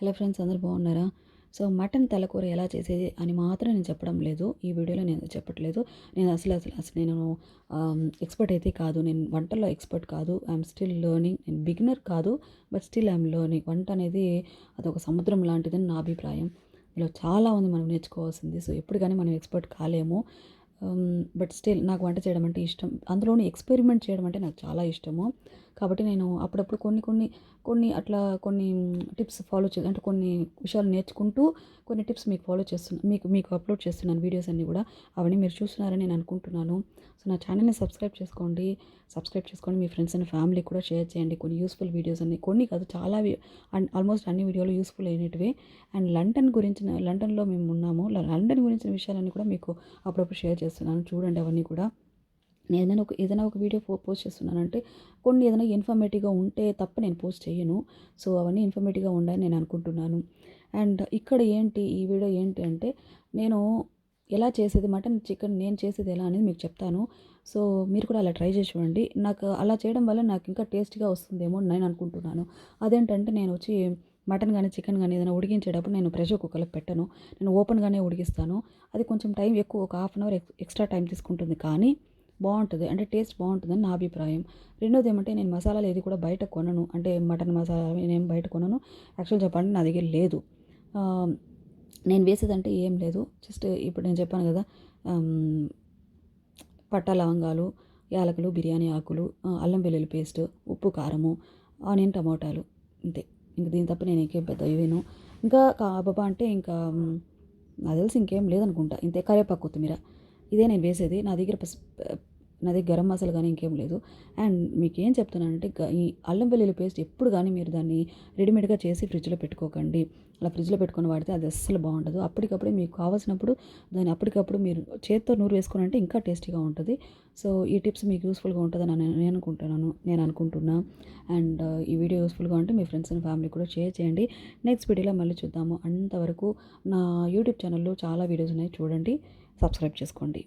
Hello friends, అందరూ బాగున్నారా? So mutton తలకూర ఎలా చేసేది అని మాత్రం నేను చెప్పడం లేదు. ఈ వీడియోలో నేను చెప్పట్లేదు. నేను అసలు నేను ఎక్స్‌పర్ట్ అయితే కాదు. నేను వంటల్లో ఎక్స్‌పర్ట్ కాదు. I'm still learning. నేను బిగినర్ కాదు. But still I'm learning. వంట అనేది అదొక సముద్రం లాంటిదని నా అభిప్రాయం. ఇలా చాలా ఉంది మనం నేర్చుకోవాల్సింది. సో ఎప్పుడు గాని మనం ఎక్స్‌పర్ట్ కాలేము. బట్ స్టిల్ నాకు వంట చేయడం అంటే ఇష్టం. అందులోను ఎక్స్‌పెరిమెంట్ చేయడం అంటే నాకు చాలా ఇష్టము. కాబట్టి నేను అప్పుడప్పుడు కొన్ని టిప్స్ ఫాలో అంటే కొన్ని విషయాలు నేర్చుకుంటూ కొన్ని టిప్స్ మీకు ఫాలో చేస్తున్నా మీకు అప్లోడ్ చేస్తున్నాను వీడియోస్ అన్నీ కూడా. అవన్నీ మీరు చూస్తున్నారని నేను అనుకుంటున్నాను. సో నా ఛానల్‌ని సబ్స్క్రైబ్ చేసుకోండి. మీ ఫ్రెండ్స్ అండ్ ఫ్యామిలీ కూడా షేర్ చేయండి. కొన్ని యూస్‌ఫుల్ వీడియోస్ అన్ని, కొన్ని కాదు చాలా అండ్ ఆల్మోస్ట్ అన్ని వీడియోలు యూస్‌ఫుల్ అయినటివే. అండ్ లండన్‌లో మేము ఉన్నాము. లండన్ గురించిన విషయాలన్నీ కూడా మీకు అప్పుడప్పుడు షేర్ చేస్తున్నాను. చూడండి అవన్నీ కూడా. నేను ఏదైనా ఒక వీడియో పోస్ట్ చేస్తున్నానంటే కొన్ని ఏదైనా ఇన్ఫర్మేటివ్‌గా ఉంటే తప్ప నేను పోస్ట్ చేయను. సో అవన్నీ ఇన్ఫర్మేటివ్‌గా ఉండాలని నేను అనుకుంటున్నాను. అండ్ ఇక్కడ ఈ వీడియో ఏంటి అంటే, నేను ఎలా చేసేది మటన్, చికెన్ నేను చేసేది ఎలా అనేది మీకు చెప్తాను. సో మీరు కూడా అలా ట్రై చేసి చూడండి. నాకు అలా చేయడం వల్ల నాకు ఇంకా టేస్ట్‌గా వస్తుందేమో అని నేను అనుకుంటున్నాను. అదేంటంటే మటన్ గానీ, చికెన్ గానీ ఏదైనా ఉడికించేటప్పుడు నేను ప్రెషర్ కుక్కర్‌లో పెట్టను. నేను ఓపెన్‌గానే ఉడికిస్తాను. అది కొంచెం టైం ఎక్కువ, ఒక half an hour extra time తీసుకుంటుంది, కానీ బావుంటది. అంటే టేస్ట్ బావుంటుందని నా అభిప్రాయం. రెండోదేమంటే, నేను మసాలాలు ఏది కూడా బయట కొనను. అంటే మటన్ మసాలా నేనేం బయట కొనను. యాక్చువల్ చెప్పాలంటే నా దగ్గర లేదు. ఆహ్, నేను వేసేదంటే ఏం లేదు. జస్ట్ ఇప్పుడు నేను చెప్పాను గదా! హ్మ్. పట్టా, లవంగాలు, యాలకులు, బిర్యానీ ఆకులు, అల్లం వెల్లుల్లి పేస్ట్, ఉప్పు, కారము, ఆనియన్, టమోటాలు, ఇంతే. ఇంక దీని తప్ప నేను ఇంకేం పెద్దగా వేయను. ఇంకా అబ్బబ్బా అంటే ఇంకా నాకు తెలిసి ఇంకేం లేదనుకుంటా. ఇంతే, కరివేపాకు, కొత్తిమీర, ఇదే నేను వేసేది. నా దగ్గర గరం మసాలా గానీ ఇంకేం లేదు. అండ్ మీకేం చెప్తున్నానంటే, ఈ అల్లం వెల్లుల్లి పేస్ట్ ఎప్పుడు గానీ మీరు దాన్ని రెడీమేడ్‌గా చేసి ఫ్రిడ్జ్‌లో పెట్టుకోకండి. అలా ఫ్రిడ్జ్‌లో పెట్టుకొని వాడితే అది అస్సలు బావుండదు. అప్పటికప్పుడే మీకు కావాల్సినప్పుడు దాన్ని అప్పటికప్పుడు మీరు చేత్తో నూరి వేసుకున్నారంటే ఇంకా టేస్టీగా ఉంటది. సో ఈ టిప్స్ మీకు యూస్‌ఫుల్‌గా ఉంటదని నేను అనుకుంటున్నా. అండ్ ఈ వీడియో యూస్‌ఫుల్‌గా ఉంటే మీ ఫ్రెండ్స్ అండ్ ఫ్యామిలీ కూడా షేర్ చేయండి. నెక్స్ట్ వీడియోలో మళ్ళీ చూద్దాము. అంతవరకు నా యూట్యూబ్ ఛానల్‌లో చాలా వీడియోస్ ఉన్నాయి, చూడండి. సబ్స్క్రైబ్ చేసుకోండి.